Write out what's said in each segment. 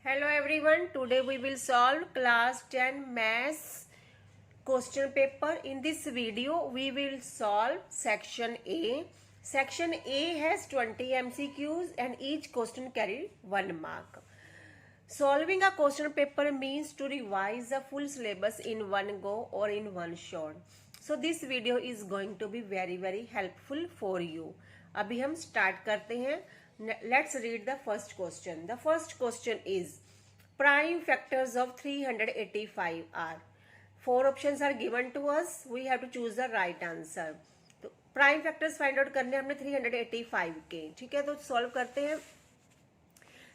Hello everyone, today we will solve class 10 maths question paper. In this video, we will solve section A. Section A has 20 MCQs and each question carry 1 mark. Solving a question paper means to revise the full syllabus in one go or in one shot. So this video is going to be very helpful for you. अभी हम start करते हैं. Let's read the first question. The first question is prime factors of 385 are. 4 options are given to us. We have to choose the right answer. तो prime factors find out करने हमने 385 के. ठीक है, तो सॉल्व करते हैं.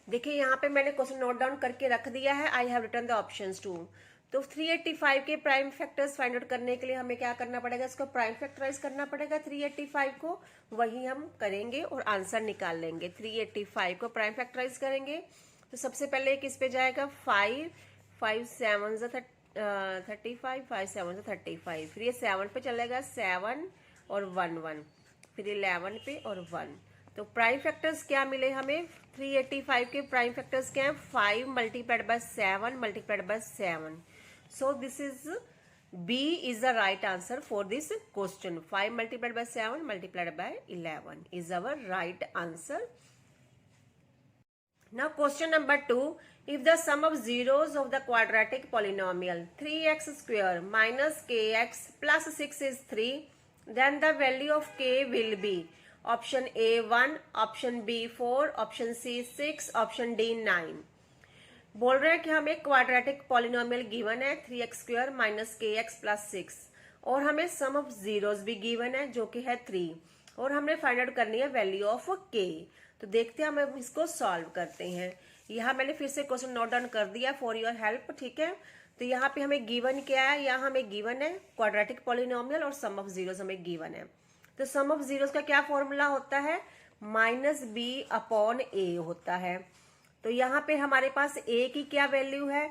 देखिए यहाँ पे मैंने क्वेश्चन नोट डाउन करके रख दिया है. I have written the options too. तो 385 के प्राइम फैक्टर्स फाइंड आउट करने के लिए हमें क्या करना पड़ेगा, इसको प्राइम फैक्टराइज करना पड़ेगा 385 को. वही हम करेंगे और आंसर निकाल लेंगे. 385 को प्राइम फैक्टराइज करेंगे तो सबसे पहले किस पे जाएगा, 5 7 35 5 7 35. फिर ये 7 पे चलेगा, 7 और 1 1. फिर 11 पे और 1. तो प्राइम फैक्टर्स क्या मिले हमें, 385 के प्राइम फैक्टर्स क्या है, 5 multiplied by 7 multiplied by 7. So this is B is the right answer for this question. 5 multiplied by 7 multiplied by 11 is our right answer. Now question number 2. If the sum of zeros of the quadratic polynomial 3x square minus kx plus 6 is 3, then the value of k will be option A 1, option B 4, option C 6, option D 9. बोल रहे हैं कि हमें quadratic polynomial given है 3x square minus के x plus 6 और हमें सम of zeros भी गिवन है जो कि है 3 और हमने फाइंड आउट करनी है वैल्यू ऑफ k. तो देखते हैं हम इसको सॉल्व करते हैं. यहाँ मैंने फिर से क्वेश्चन नोट डाउन कर दिया फॉर योर हेल्प. ठीक है, तो यहाँ पे हमें गिवन क्या है, यहाँ हमें गिवन है क्वाड्रेटिक पॉलिनोमियल और सम ऑफ जीरोस हमें गिवन है. तो सम ऑफ जीरोस का क्या फॉर्मूला होता है, -b अपॉन a होता है. तो यहाँ पे हमारे पास a की क्या वैल्यू है,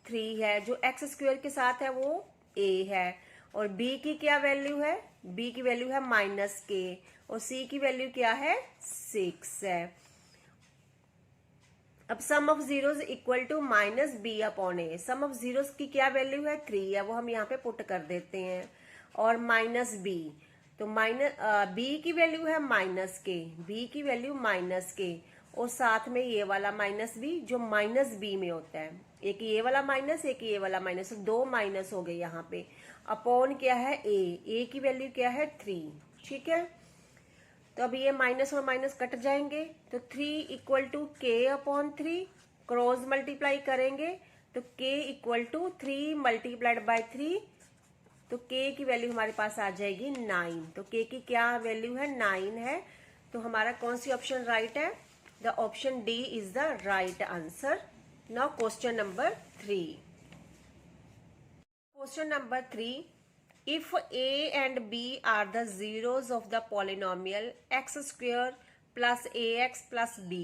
3 है, जो x स्क्वायर के साथ है वो a है. और b की क्या वैल्यू है, b की वैल्यू है -k और c की वैल्यू क्या है, 6 है. अब sum of zeros equal to -b upon a. Sum of zeros की क्या वैल्यू है, 3 है, वो हम यहाँ पे पुट कर देते हैं. और -b, तो b की वैल्यू है -k, b की वैल्यू -k और साथ में ये वाला -b जो -b में होता है. एक ये वाला माइनस, एक ये वाला माइनस, दो माइनस हो गए यहाँ पे. अपॉन क्या है, a की वैल्यू क्या है, 3. ठीक है, तो अब ये माइनस और माइनस कट जाएंगे तो 3 equal to k upon 3. Cross multiply करेंगे तो k equal to 3 multiplied by 3. तो k की वैल्यू हमारे पास आ जाएगी 9. तो k की क्या वैल्यू है, 9 है. तो हमारा कौन सी ऑप्शन राइट है, the option D is the right answer. Now question number 3. Question number 3. If a and b are the zeros of the polynomial x square plus ax plus b,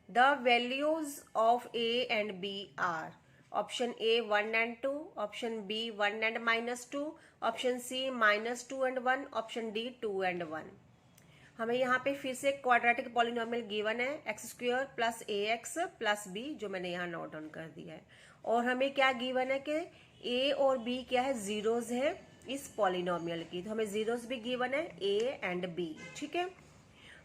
the values of a and b are option A 1 and 2, option B 1 and -2, option C -2 and 1, option D 2 and 1. हमें यहाँ पे फिर से quadratic polynomial given है x square plus ए x plus B, जो मैंने यहाँ note down कर दिया है. और हमें क्या गिवन है कि ए और बी क्या है, जीरोस है इस पॉलिनोमियल की. तो हमें जीरोस भी गिवन है ए एंड बी. ठीक है,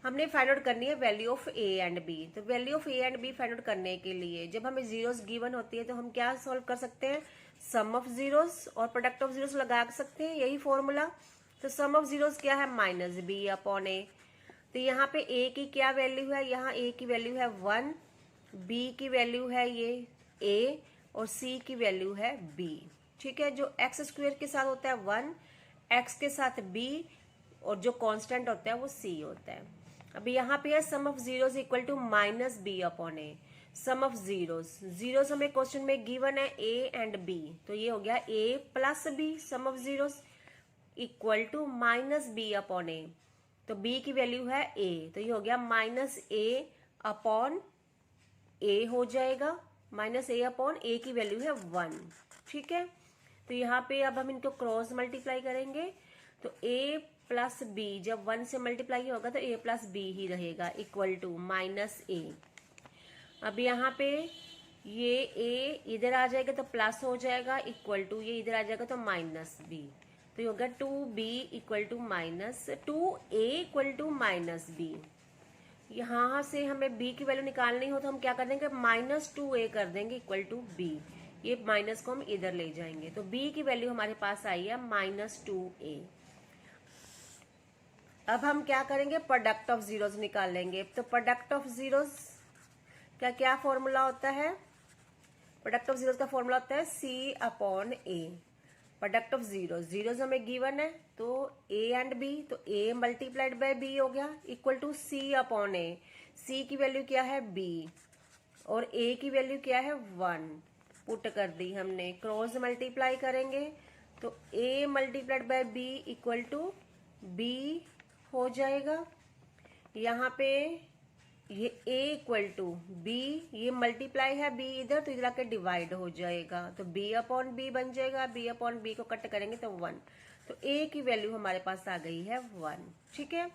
हमने फाइंड आउट करनी है value of A and B. तो value of A and B find out करने के लिए जब हमें जीरोस गिवन होती है तो हम क्या सॉल्व कर सकते हैं, सम ऑफ जीरोस और प्रोडक्ट ऑफ जीरोस लगा सकते हैं, यही फॉर्मूला. तो सम ऑफ जीरोस क्या है, -b अपॉन ए. तो यहाँ पे a की क्या वैल्यू है, यहाँ a की वैल्यू है 1, b की वैल्यू है ये a और c की वैल्यू है b. ठीक है, जो x स्क्वायर के साथ होता है 1, x के साथ b और जो कांस्टेंट होता है वो c होता है. अभी यहाँ पे है sum of zeros equal to -b upon a. Sum of zeros हमें क्वेश्चन में गिवन है a एंड b, तो ये हो गया a plus b. Sum of zeros equal to -b upon a. तो b की वैल्यू है a, तो ये हो गया -a अपॉन a हो जाएगा. -a अपॉन a की वैल्यू है 1. ठीक है, तो यहाँ पे अब हम इनको क्रॉस मल्टीप्लाई करेंगे तो a प्लस b जब 1 से मल्टीप्लाई होगा तो a प्लस b ही रहेगा इक्वल टू -a. अब यहाँ पे ये a इधर आ जाएगा तो प्लस हो जाएगा इक्वल टू, ये इधर आ जाएगा तो माइनस b, तो ये होगा 2b equal to minus 2a equal to minus b। यहाँ से हमें b की वैल्यू निकालनी हो तो हम क्या कर देंगे, माइनस 2a कर देंगे इक्वल टू b। ये माइनस को हम इधर ले जाएंगे तो b की वैल्यू हमारे पास आई है माइनस 2a। अब हम क्या करेंगे, प्रोडक्ट ऑफ जीरोस निकालेंगे। तो प्रोडक्ट ऑफ जीरोस का क्या फॉर्मूला होता है, प्रोडक्ट ऑफ जीरोस का फॉर्मूला होता है c upon a। Product of zeros हमें गिवन है तो a एंड b, तो a मल्टीप्लाइड बाय b हो गया equal to c upon a। c की वैल्यू क्या है b और a की वैल्यू क्या है 1, पुट कर दी हमने, क्रॉस मल्टीप्लाई करेंगे तो a multiplied by b equal to b हो जाएगा। यहाँ पे ये a इक्वल टू b, ये मल्टीप्लाई है b इधर तो इधर आके डिवाइड हो जाएगा तो b अपॉन b बन जाएगा, b अपॉन b को कट करेंगे तो 1, तो a की वैल्यू हमारे पास आ गई है 1। ठीक है,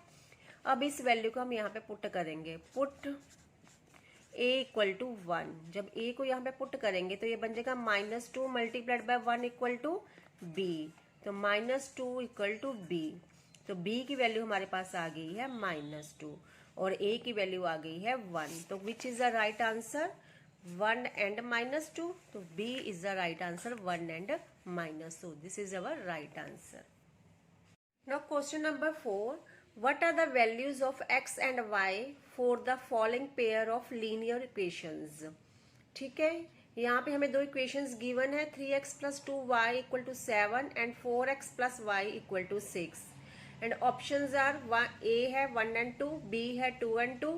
अब इस वैल्यू को हम यहाँ पे पुट करेंगे, पुट a इक्वल टू 1। जब a को यहाँ पे पुट करेंगे तो ये बन जाएगा minus 2 multiplied by 1 equal to b, तो माइनस 2 इक्वल टू b, तो b की वैल्यू हमारे पास आ गई है माइनस 2 और a की वैल्यू आ गई है 1। तो which is the right answer, 1 and minus 2, तो b is the right answer 1 and minus 2। This is our right answer. Now question number 4, what are the values of x and y for the following pair of linear equations. ठीक है, यहाँ पे हमें दो equations given है, 3x plus 2y equal to 7 and 4x plus y equal to 6 and options are a है 1 and 2, b है 2 and 2,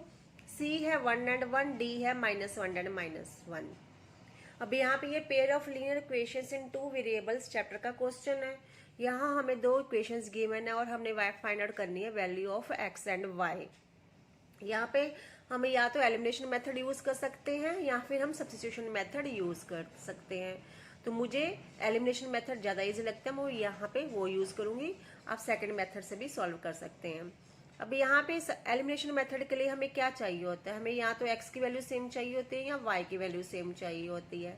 c है 1 एंड 1, d है -1 एंड -1। अब यहाँ पे ये pair of linear equations in 2 variables chapter का क्वेश्चन है। यहाँ हमें दो इक्वेशंस गिवन है और हमने फाइंड आउट करनी है value of x and y। यहाँ पे हमें या तो एलिमिनेशन मेथड यूज कर सकते हैं या फिर हम सब्स्टिट्यूशन मेथड यूज कर सकते हैं। तो मुझे एलिमिनेशन मेथड ज़्यादा इजी लगता है, मैं यहाँ पे वो यूज़ करूँगी। आप सेकंड मेथड से भी सॉल्व कर सकते हैं। अब यहाँ पे एलिमिनेशन मेथड के लिए हमें क्या चाहिए होता है, हमें या तो x की वैल्यू सेम चाहिए होती है या y की वैल्यू सेम चाहिए होती है।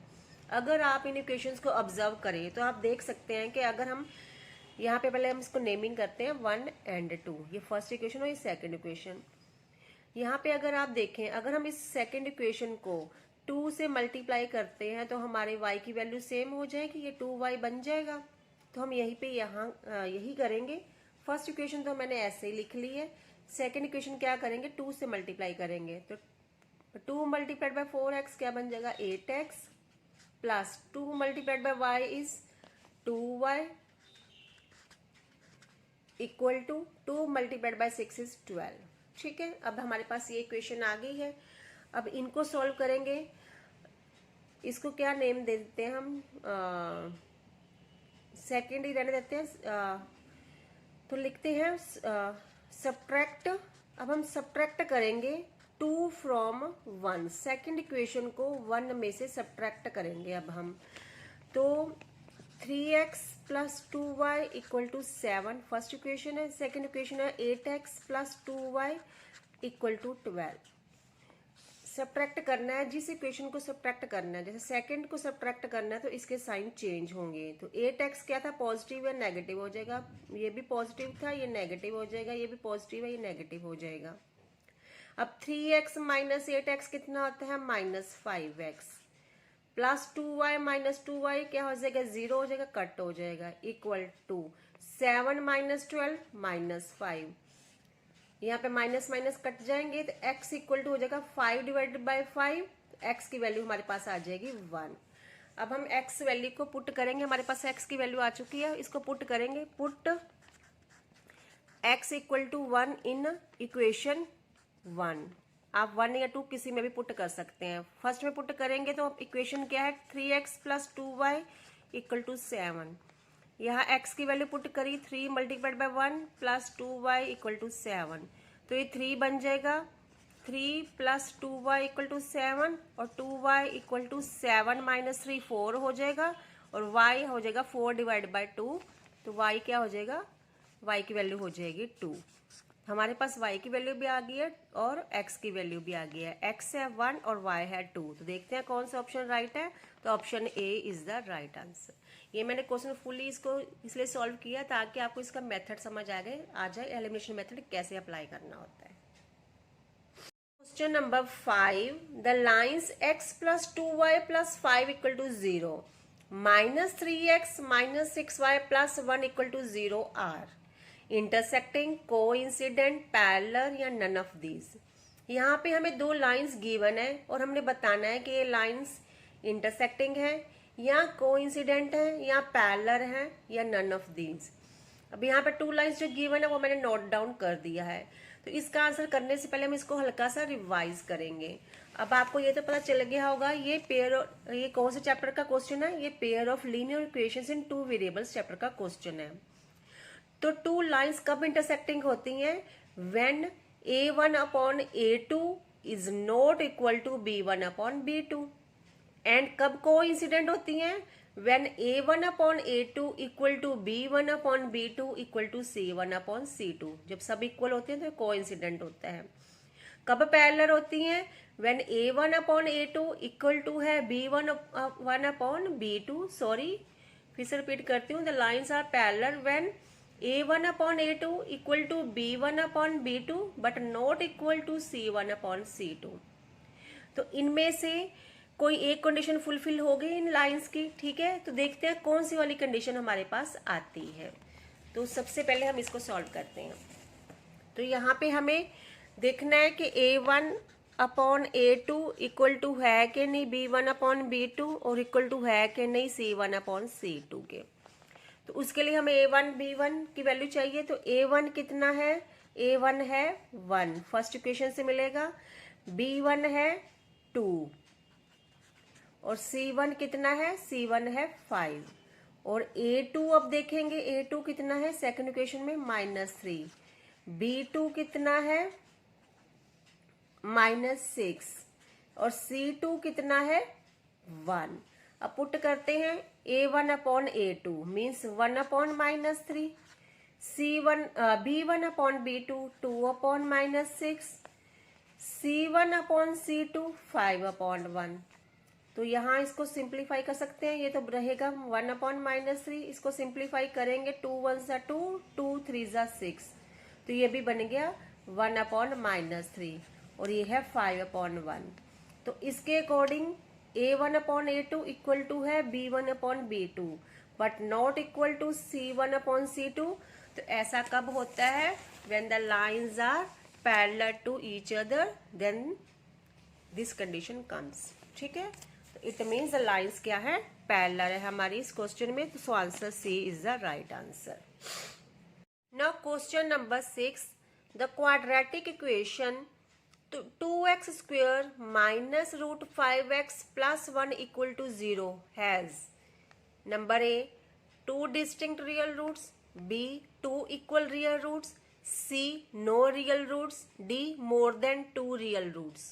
अगर आप इन इक्वेशंस को ऑब्जर्व करें तो आप देख सकते हैं कि अगर हम यहाँ पे पहले हम इसको नेमिंग करते हैं 1 एंड 2, ये फर्स्ट इक्वेशन और ये सेकेंड इक्वेशन। यहाँ पे अगर आप देखें, अगर हम इस सेकेंड इक्वेशन को 2 से मल्टीप्लाई करते हैं तो हमारे y की वैल्यू सेम हो जाएगी, ये 2y बन जाएगा। तो हम यहीं पे यही करेंगे। फर्स्ट इक्वेशन तो मैंने ऐसे ही लिख ली है, सेकेंड इक्वेशन क्या करेंगे, 2 से मल्टीप्लाई करेंगे तो 2 मल्टीप्लाइड बाय 4x क्या बन जाएगा 8x plus 2 multiplied by y is 2y equal to 2 multiplied by 6 is 12। ठीक है, अब हमारे पास ये इक्वेशन आ गई है। अब इनको सॉल्व करेंगे, इसको क्या नेम दे देते हैं हम, सेकेंड ही रहने देते हैं, तो लिखते हैं सब्ट्रैक्ट। अब हम सब्ट्रैक्ट करेंगे 2 फ्रॉम 1, सेकेंड इक्वेशन को 1 में से सब्ट्रैक्ट करेंगे। अब हम तो 3x plus 2y equal to 7 first equation है, सेकेंड इक्वेशन है 8x plus 2y equal to 12। Subtract करना है, जिस इक्वेशन को सब्ट्रैक्ट करना है, जैसे सेकंड को सब्ट्रैक्ट करना है तो इसके साइन चेंज होंगे। तो 8x क्या था, पॉजिटिव या नेगेटिव हो जाएगा, ये भी पॉजिटिव था ये नेगेटिव हो जाएगा, ये भी पॉजिटिव है ये नेगेटिव हो जाएगा। अब 3x माइनस 8x कितना होता है -5x plus 2y minus 2y क्या हो जाएगा 0 हो जाएगा, कट हो जाएगा, इक्वल टू 7 माइनस 12 -5, यहाँ पे माइनस माइनस कट जाएंगे तो x इक्वल टू हो जाएगा 5 डिवाइडेड बाय 5, x की वैल्यू हमारे पास आ जाएगी 1। अब हम x वैल्यू को पुट करेंगे, हमारे पास x की वैल्यू आ चुकी है, इसको पुट करेंगे, put x equal to 1 in equation 1। आप 1 या 2 किसी में भी पुट कर सकते हैं। फर्स्ट में पुट करेंगे तो इक्वेशन क्या है 3x plus 2y equal to 7, यहाँ x की वैल्यू पुट करी 3 multiplied by 1 plus 2y equal to 7, तो ये 3 बन जाएगा, 3 प्लस 2y इक्वल टू 7 और 2y इक्वल टू 7 माइनस 3 4 हो जाएगा और y हो जाएगा 4 डिवाइड बाय 2, तो y क्या हो जाएगा, y की वैल्यू हो जाएगी 2। हमारे पास y की वैल्यू भी आ गई है और x की वैल्यू भी आ गई है। x है 1 और y है 2। तो देखते हैं कौन सा ऑप्शन राइट है। तो option A is the right answer. ये मैंने क्वेश्चन फुली इसको इसलिए सॉल्व किया ताकि आपको इसका मेथड समझ आ जाए एलिमिनेशन मेथड कैसे अप्लाई करना होता है। Question number 5, the lines x plus 2y plus 5 equal to 0 -3x -6y plus 1 equal to 0 are intersecting, coincident, parallel या नन ऑफ दीज। यहाँ पे हमें दो लाइंस गिवन है और हमने बताना है कि ये लाइंस इंटरसेक्टिंग है या कोइंसिडेंट है या पैरेलल है या नन ऑफ दीज। अब यहाँ पे टू लाइंस जो गिवन है वो मैंने नोट डाउन कर दिया है। तो इसका आंसर करने से पहले हम इसको हल्का सा रिवाइज करेंगे। अब आपको ये तो पता चल गया होगा ये कौन से चैप्टर का क्वेश्चन है। ये pair of linear equations in two variables chapter का क्वेश्चन है। तो टू लाइंस कब इंटरसेक्टिंग होती हैं? When a1 upon a2 is not equal to b1 upon b2। And कब को इंसिडेंट होती हैं? When a1 upon a2 equal to b1 upon b2 equal to c1 upon c2। जब सब equal होते हैं तो को इंसिडेंट होता है। कब पैरेलल होती हैं? When a1 upon a2 equal to है b1 अपॉन b2। सॉरी, फिर से रिपीट करती हूँ। The lines are parallel when a1 upon a2 equal to b1 upon b2 but not equal to c1 upon c2। तो इनमें से कोई एक कंडीशन फुलफिल हो गई इन लाइंस की, ठीक है। तो देखते हैं कौन सी वाली कंडीशन हमारे पास आती है। तो सबसे पहले हम इसको सॉल्व करते हैं। तो यहाँ पे हमें देखना है कि a1 upon a2 equal to है कि नहीं b1 अपॉन b2 और इक्वल टू है कि नहीं c1 अपॉन c2 के। तो उसके लिए हमें a1 b1 की वैल्यू चाहिए। तो a1 कितना है? a1 है 1, फर्स्ट इक्वेशन से मिलेगा। b1 है 2 और c1 कितना है? c1 है 5 और a2 अब देखेंगे a2 कितना है सेकंड इक्वेशन में -3। b2 कितना है? -6 और c2 कितना है? 1। अब पुट करते हैं a1 upon a2 means 1 upon -3, b1 upon b2 2 upon -6, c1 upon c2 5 upon 1। तो यहाँ इसको सिंप्लीफाई कर सकते हैं। ये तो रहेगा 1 अपॉन -3, इसको सिंप्लीफाई करेंगे 2 1 सा 2, 2 3 सा 6। तो ये भी बन गया 1 अपॉन -3 और ये है 5 अपॉन 1। तो इसके according a1 upon a2 equal to है b1 upon b2 but not equal to c1 upon c2। तो ऐसा कब होता है? When the lines are parallel to each other then this condition comes, ठीक है। तो इट मीन्स द लाइंस क्या है? पैरेलल है हमारी इस क्वेश्चन में। तो answer C is the right answer. Now question number 6, the quadratic equation 2x square minus root 5x plus 1 equal to 0 has number A 2 distinct real roots, B 2 equal real roots, C no real roots, D more than 2 real roots।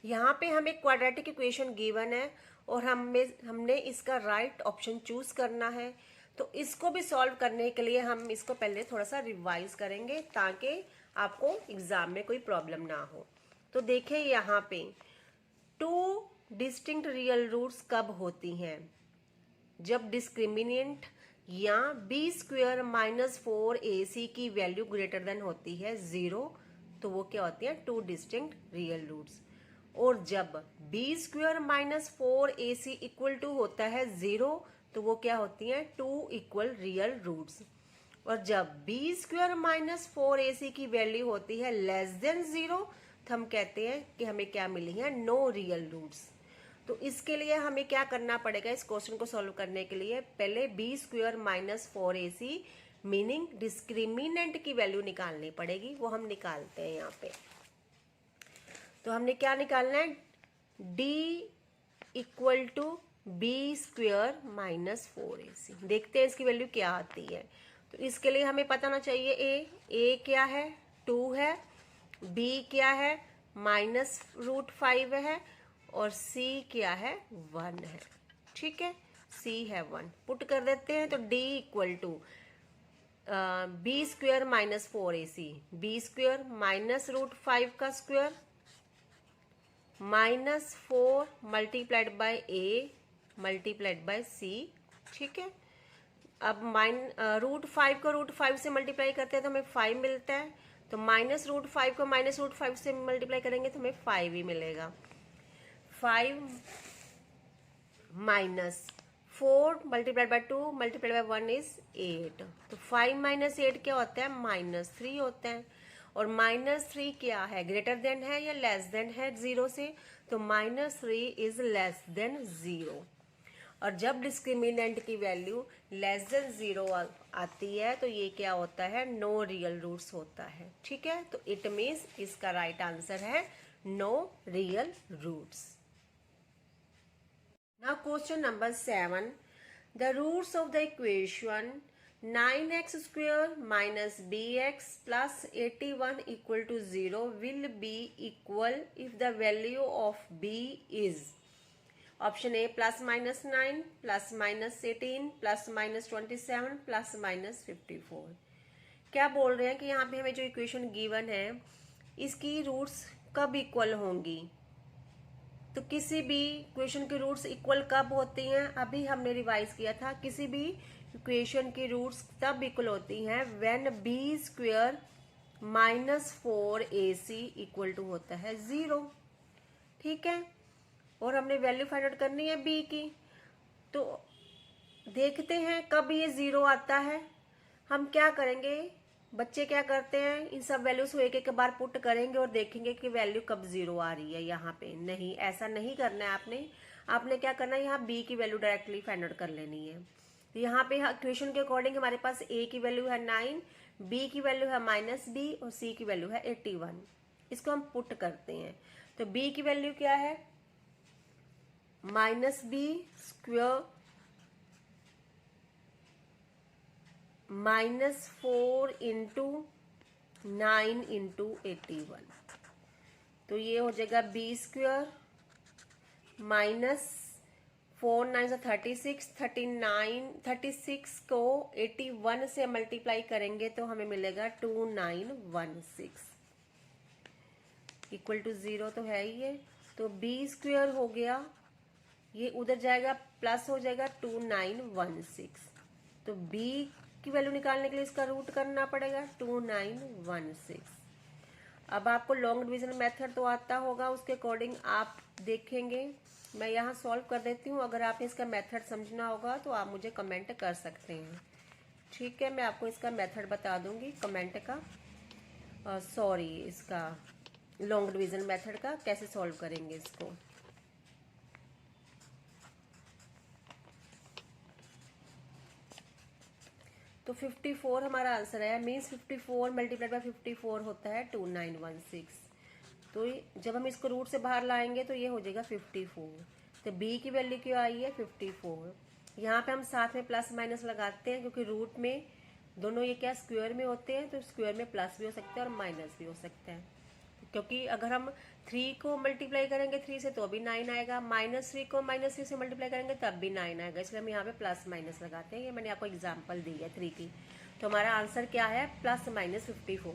यहाँ पे हमें quadratic equation given है और हमने इसका right option choose करना है। तो इसको भी सॉल्व करने के लिए हम इसको पहले थोड़ा सा रिवाइज करेंगे ताकि आपको एग्जाम में कोई प्रॉब्लम ना हो। तो देखिए यहाँ पे 2 डिस्टिंक्ट रियल रूट्स कब होती हैं? जब डिस्क्रिमिनेंट या b² - 4ac की वैल्यू ग्रेटर देन होती है 0, तो वो क्या होती है? 2 डिस्टिंक्ट रियल रूट्स। और जब b² - 4ac इक्वल टू होता है 0, तो वो क्या होती है? 2 इक्वल रियल रूट्स। और जब b² - 4ac की वैल्यू होती है लेस देन 0, तो हम कहते हैं कि हमें क्या मिली है? No real roots. तो इसके लिए हमें क्या करना पड़ेगा इस क्वेश्चन को सॉल्व करने के लिए? पहले b² - 4ac मीनिंग डिस्क्रिमिनेंट की वैल्यू निकालनी पड़ेगी। वो हम निकालते हैं यहाँ पे। तो हमने क्या निकालना है? d equal to b² - 4ac। देखते हैं इसकी वैल्यू क्या आती है। तो इसके लिए हमें पता होना चाहिए a क्या है? 2 है, b क्या है? -√5 है और c क्या है? 1 है, ठीक है। c है 1, पुट कर देते हैं। तो d equal to B square minus 4ac, B square minus √5 का square minus 4 multiplied by A multiplied by C. ठीक है, अब √5 को √5 से मल्टीप्लाई करते हैं तो हमें 5 मिलता है, तो माइनस √5 को माइनस √5 से मल्टीप्लाई करेंगे तो हमें 5 ही मिलेगा। 5 minus 4 multiplied bye 2 multiplied by 1 is 8, तो 5 माइनस 8 क्या होता है, -3 होता है। और -3 क्या है, ग्रेटर देन है या लेस देन है 0 से, तो -3 इज लेस देन 0। और जब डिस्क्रिमिनेंट की वैल्यू लेस देन 0 आती है तो ये क्या होता है, नो रियल रूट्स होता है। ठीक है, तो इट मीन्स इसका राइट आंसर है no real roots. Now question number 7. The roots of the equation 9x square minus bx plus 81 equal to 0 will be equal if the value of b is option A plus minus 9 plus minus 18 plus minus 27 plus minus 54। क्या बोल रहे हैं कि यहाँ पे हमें जो equation given है इसकी रूट्स कब इक्वल होंगी। तो किसी भी इक्वेशन की रूट्स इक्वल कब होती हैं, अभी हमने रिवाइज किया था, किसी भी इक्वेशन की रूट्स तब इक्वल होती हैं when B square minus 4ac equal to होता है 0। ठीक है, और हमने वैल्यू फाइंड आउट करनी है बी की, तो देखते हैं कब ये 0 आता है। हम क्या करेंगे, बच्चे क्या करते हैं, इन सब वैल्यूज को एक एक बार पुट करेंगे और देखेंगे कि वैल्यू कब 0 आ रही है। यहाँ पे नहीं, ऐसा नहीं करना है आपने क्या करना है, यहाँ b की वैल्यू डायरेक्टली फाइंड आउट कर लेनी है। तो यहाँ पे इक्वेशन के अकॉर्डिंग हमारे पास a की वैल्यू है 9, b की वैल्यू है -b और c की वैल्यू है 81। इसको हम पुट करते हैं, तो b की वैल्यू क्या है, -b स्क्वेयर -4 इंटू 9 इंटू 81, तो ये हो जाएगा बी स्क्वेयर -4 9 36 36 को 81 से मल्टीप्लाई करेंगे तो हमें मिलेगा 2916 इक्वल टू 0, तो है ही है। तो बी स्क्वेयर हो गया, ये उधर जाएगा प्लस हो जाएगा 2916, तो बी की वैल्यू निकालने के लिए इसका रूट करना पड़ेगा 2916। अब आपको लॉन्ग डिवीजन मेथड तो आता होगा, उसके अकॉर्डिंग आप देखेंगे। मैं यहाँ सॉल्व कर देती हूँ, अगर आपने इसका मेथड समझना होगा तो आप मुझे कमेंट कर सकते हैं। ठीक है, मैं आपको इसका मेथड बता दूंगी कमेंट का, सॉरी इसका लॉन्ग डिवीजन मेथड का कैसे सॉल्व करेंगे इसको। तो 54 हमारा आंसर है, मीन्स 54 मल्टीप्लाइड बाय 54 होता है 2916। तो जब हम इसको रूट से बाहर लाएंगे तो ये हो जाएगा 54। तो b की वैल्यू क्यों आई है 54। यहाँ पे हम साथ में प्लस माइनस लगाते हैं क्योंकि रूट में दोनों ये क्या स्क्वायर में होते हैं, तो स्क्वायर में प्लस भी हो सकता है और माइनस भी हो सकता है। क्योंकि अगर हम 3 को मल्टीप्लाई करेंगे 3 से तो भी 9 आएगा, -3 को -3 से मल्टीप्लाई करेंगे तब भी 9 आएगा, इसलिए हम यहाँ पे प्लस माइनस लगाते हैं। ये मैंने आपको एग्जांपल दी है 3 की। तो हमारा आंसर क्या है, +-54।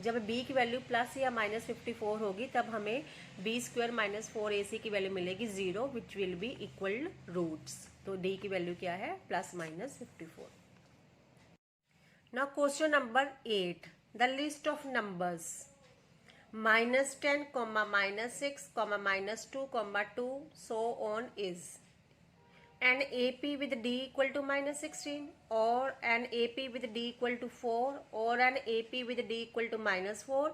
जब b की वैल्यू प्लस या -54 होगी तब हमें b स्क्वायर -4ac की वैल्यू मिलेगी 0 which will be equal roots. तो d की वैल्यू क्या है, +-54। Now question number 8, the list of numbers -10, -6, -2, 2 so on is an AP with D equal to -16 or an AP with D equal to 4 or an AP with D equal to -4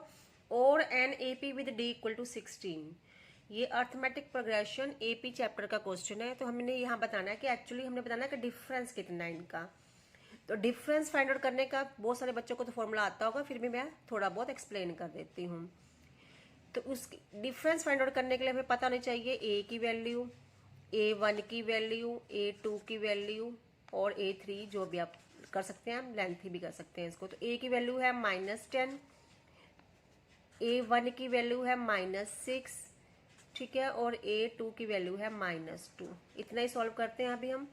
or an AP with D equal to 16। ये arithmetic progression AP chapter का question है। तो हमने यहाँ बताना है कि actually हमने बताना है कि डिफरेंस कितना है इनका। तो डिफरेंस फाइंड आउट करने का बहुत सारे बच्चों को तो फॉर्मूला आता होगा, फिर भी मैं थोड़ा बहुत एक्सप्लेन कर देती हूँ। तो उस डिफरेंस फाइंड आउट करने के लिए हमें पता होनी चाहिए a की वैल्यू, a1 की वैल्यू, a2 की वैल्यू और a3, जो भी आप कर सकते हैं, हम लेंथी भी कर सकते हैं इसको। तो a की वैल्यू है -10, a1 की वैल्यू है -6, ठीक है, और a2 की वैल्यू है -2। इतना ही सॉल्व करते हैं अभी हम।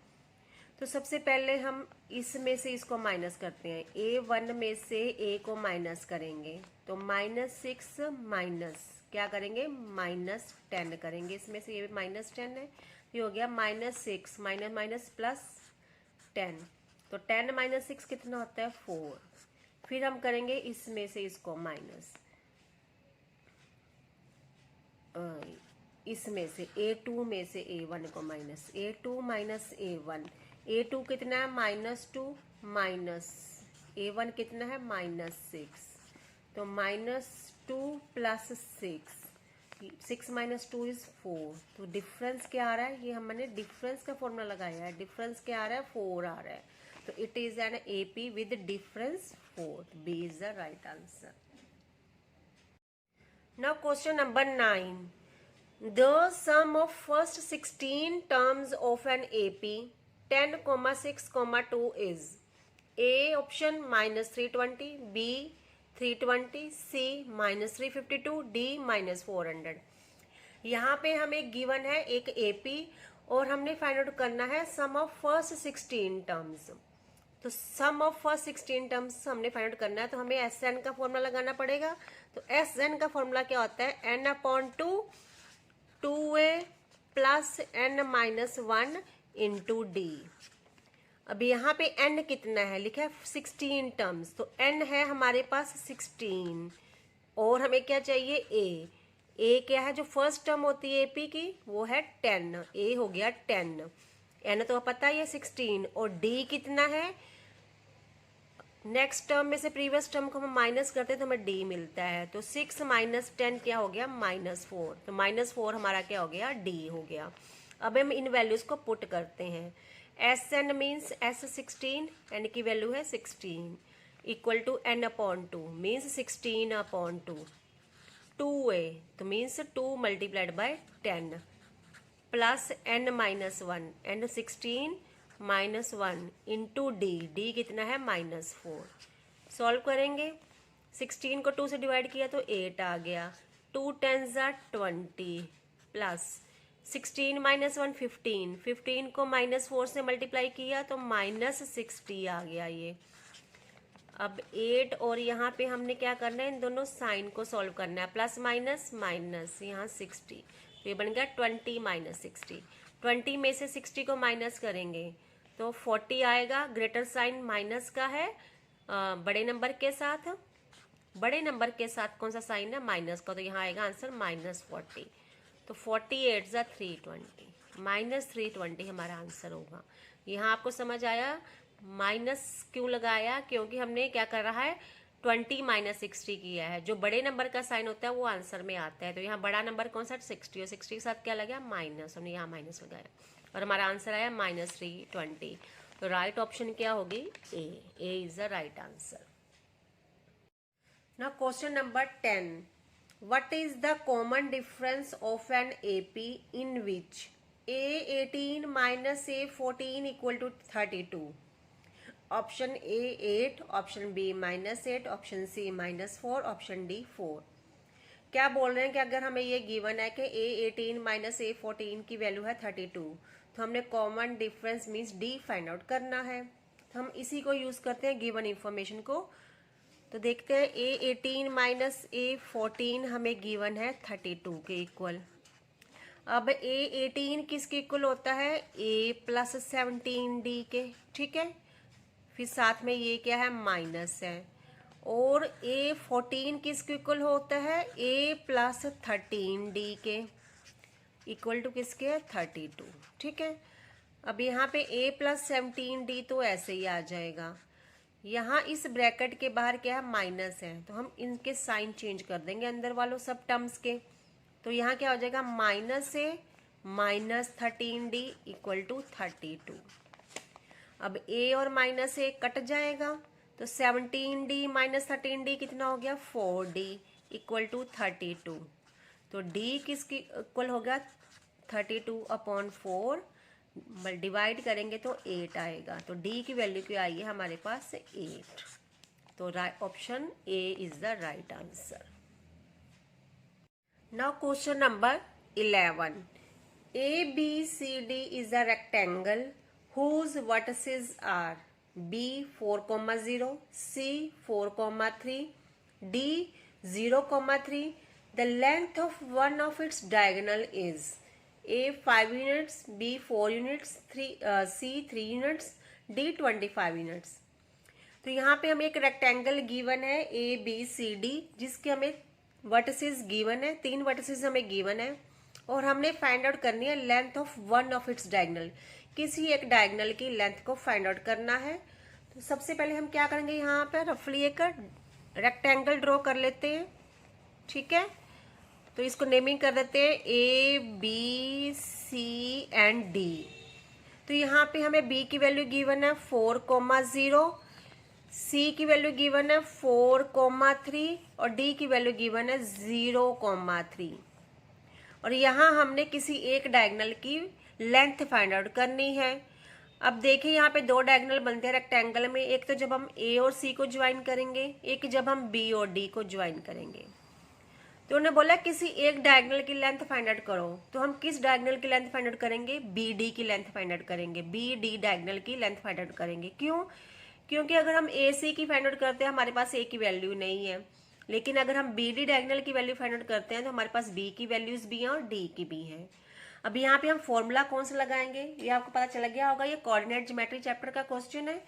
तो सबसे पहले हम इसमें से इसको माइनस करते हैं। A1 में से A को माइनस करेंगे तो -6 माइनस क्या करेंगे, -10 करेंगे। इसमें से ये -10 है, ये हो गया -6 माइनस माइनस +10। तो 10 - 6 कितना होता है, 4। फिर हम करेंगे इसमें से इसको माइनस, इसमें से A2 में से A1 को minus, A2 minus A1, A2 कितना है -2 माइनस A1 कितना है -6, तो -2 + 6 - 2 = 4। तो डिफरेंस क्या आ रहा है, ये हमने डिफरेंस का फॉर्मूला लगाया है, डिफरेंस क्या आ रहा है, 4 आ रहा है। तो it is an AP with difference 4। B is the right answer. Now question number 9. The sum of first 16 terms of an AP 10, 6, 2 is A option -320, B 320, C -352, D -400। यहाँ पे हमें गिवन है एक AP और हमने फाइंड आउट करना है sum of first 16 terms. तो सम ऑफ फर्स्ट 16 टर्म्स हमने फाइंड आउट करना है, तो हमें SN का फॉर्मूला लगाना पड़ेगा। तो SN का फॉर्मूला क्या होता है, n/2 2a + n-1 × D। अब यहाँ पे n कितना है, लिखा है 16 टर्म्स, तो n है हमारे पास 16 और हमें क्या चाहिए, a क्या है, जो फर्स्ट टर्म होती है AP की वो है 10, a हो गया 10, n तो पता है ये 16, और D कितना है, नेक्स्ट टर्म में से प्रीवियस टर्म को हम माइनस करते हैं तो हमें D मिलता है। तो 6 - 10 क्या हो गया, -4, तो -4 हमारा क्या हो गया, D हो गया। अब हम इन वैल्यूज को पुट करते हैं। SN मीन्स S16, n की वैल्यू है 16, equal to n/2 means 16/2, 2a तो means 2 × 10 plus n-1, n 16 -1 into D कितना है, -4। सॉल्व करेंगे, 16 को 2 से डिवाइड किया तो 8 आ गया, 2 10s are 20 प्लस 16 - 1 15, 15 को -4 से मल्टीप्लाई किया तो -60 आ गया ये। अब 8 और यहाँ पे हमने क्या करना है, इन दोनों साइन को सॉल्व करना है, प्लस माइनस माइनस, यहाँ 60, तो ये बन गया 20 - 60। 20 में से 60 को माइनस करेंगे तो 40 आएगा, ग्रेटर साइन माइनस का है बड़े नंबर के साथ, बड़े नंबर के साथ कौन सा साइन है, माइनस का, तो यहाँ आएगा आंसर -40। तो 48 × 320 -320 हमारा आंसर होगा। यहाँ आपको समझ आया माइनस क्यों लगाया, क्योंकि हमने क्या कर रहा है, 20 - 60 किया है, जो बड़े नंबर का साइन होता है वो आंसर में आता है। तो यहाँ बड़ा नंबर कौन सा, 60, और 60 के साथ क्या लगा, माइनस, हमने यहाँ माइनस लगाया और हमारा आंसर आया -320। तो राइट ऑप्शन क्या होगी, A is the right answer. Now question number 10, what is the common difference of an AP in which A18 - A14 = 32? Option A 8, option B -8, option C -4, option D 4। क्या बोल रहे हैं कि अगर हमें ये गिवन है कि A18 - A14 की वैल्यू है 32, तो हमने common difference means D find out करना है। तो हम इसी को यूज करते हैं गिवन इंफॉर्मेशन को। तो देखते हैं A18 - A14 हमें गिवन है 32 के इक्वल। अब A18 किसके इक्वल होता है, A + 17D के, ठीक है। फिर साथ में ये क्या है, माइनस है, और A14 किसके इक्वल होता है, A + 13D के, इक्वल टू किसके है, 32, ठीक है। अब यहाँ पे A + 17D तो ऐसे ही आ जाएगा। यहाँ इस ब्रैकेट के बाहर क्या है, माइनस है, तो हम इनके साइन चेंज कर देंगे अंदर वालों सब टर्म्स के। तो यहाँ क्या हो जाएगा, -A - 13D = 32। अब A और -A कट जाएगा, तो 17D - 13D कितना हो गया, 4D = 32। तो D किसकी इक्वल होगा, 32/4, डिवाइड करेंगे तो 8 आएगा। तो D की वैल्यू क्या आई है हमारे पास, 8। तो option A is the right answer. Now question number 11, ABCD is a rectangle whose vertices are B 4,0, C 4,3, D 0,3. The length of one of its diagonal is A 5 units, B 4 units, C 3 units, D 25 units. तो यहाँ पे हमें एक rectangle given है ABCD, जिसके हमें vertices given है, 3 vertices हमें गिवन है और हमने फाइंड आउट करनी है length of one of its diagonal. किसी एक डायगोनल की लेंथ को फाइंड आउट करना है। तो सबसे पहले हम क्या करेंगे, यहाँ पे रफली एक रेक्टेंगल ड्रॉ कर लेते हैं। ठीक है, तो इसको नेमिंग कर देते हैं ABC एंड D। तो यहाँ पे हमें B की वैल्यू गिवन है 4,0, C की वैल्यू गिवन है 4,3 और D की वैल्यू गिवन है 0,3। और यहाँ हमने किसी एक डायगोनल की लेंथ फाइंड आउट करनी है। अब देखिए यहाँ पे 2 डायगोनल बनते हैं रेक्टेंगल में, एक तो जब हम A और C को ज्वाइन करेंगे, एक जब हम B और D को ज्वाइन करेंगे। तो उन्होंने बोला किसी एक डायगोनल की लेंथ फाइंड आउट करो। तो हम किस डायगोनल की लेंथ फाइंड आउट करेंगे, BD की लेंथ फाइंड आउट करेंगे, BD डायगोनल की लेंथ फाइंड आउट करेंगे। क्यों? क्योंकि अगर हम AC की फाइंड आउट करते हैं हमारे पास A की वैल्यू नहीं है, लेकिन अगर हम BD डायगोनल की वैल्यू फाइंड आउट करते हैं तो हमारे पास B की वैल्यूज भी हैं और D की भी हैं। अब यहाँ पे हम फॉर्मूला कौन सा लगाएंगे, ये आपको पता चला गया होगा, ये कोऑर्डिनेट ज्योमेट्री चैप्टर का क्वेश्चन है।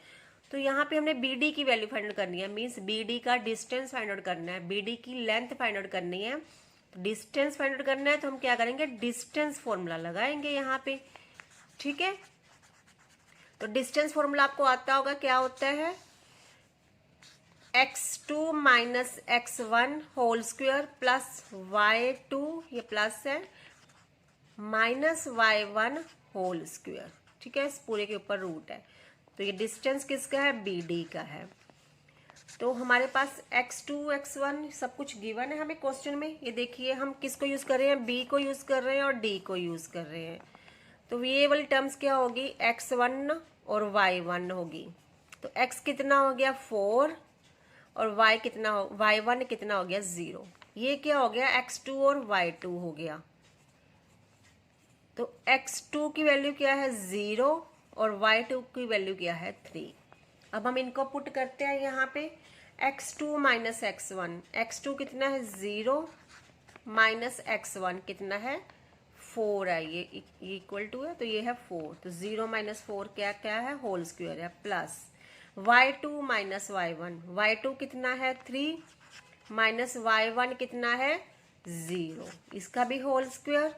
तो यहाँ पे हमने BD की वैल्यू फाइंड आउट करनी है, मीन्स BD का डिस्टेंस फाइंड आउट करना है, BD की लेंथ फाइंड आउट करनी है। डिस्टेंस फाइंड आउट करना है तो हम क्या करेंगे, डिस्टेंस फॉर्मूला लगाएंगे यहाँ पे। ठीक है, तो डिस्टेंस फॉर्मूला आपको आता होगा, क्या होता है, x2 minus x1 whole square plus y2, ये प्लस है, माइनस y1 होल स्क्वायर। ठीक है, इस पूरे के ऊपर रूट है। तो ये डिस्टेंस किसका है, BD का है। तो हमारे पास x2 x1 सब कुछ गिवन है हमें क्वेश्चन में। ये देखिए हम किसको यूज कर रहे हैं, B को यूज कर रहे हैं और D को यूज कर रहे हैं। तो ये वाली टर्म्स क्या होगी, x1 और y1 होगी। तो x कितना हो गया 4 और y कितना हो, y1 कितना हो गया 0। ये क्या हो गया, x2 और y2 हो गया। तो x2 की वैल्यू क्या है 0 और y2 की वैल्यू क्या है 3। अब हम इनको पुट करते हैं यहाँ पे, x2 माइनस x1, x2 कितना है 0 माइनस x1 कितना है 4 है, ये इक्वल टू है, तो ये है 4। तो 0 माइनस 4 क्या क्या है, होल स्क्वायर है, plus y2 minus y1, y2 कितना है 3 माइनस y1 कितना है 0, इसका भी होल स्क्वायर।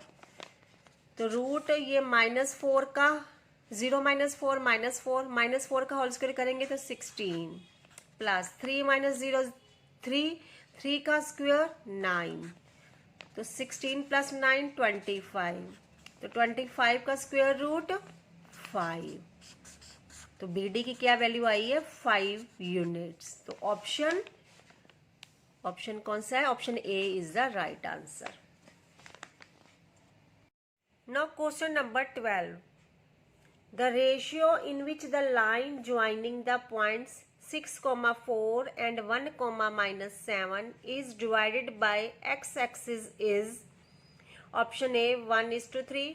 तो रूट ये -4 का 0 माइनस 4 माइनस 4 का होल स्क्वायर करेंगे तो 16 प्लस 3 माइनस 0 3 का स्क्वायर 9। तो 16 प्लस 9 25। तो 25 का स्क्वायर रूट 5। तो BD की क्या वैल्यू आई है 5 यूनिट्स। तो ऑप्शन कौन सा है, option A is the right answer. Now question number 12. The ratio in which the line joining the points 6,4 and 1,-7 is divided by x-axis is option A 1:3,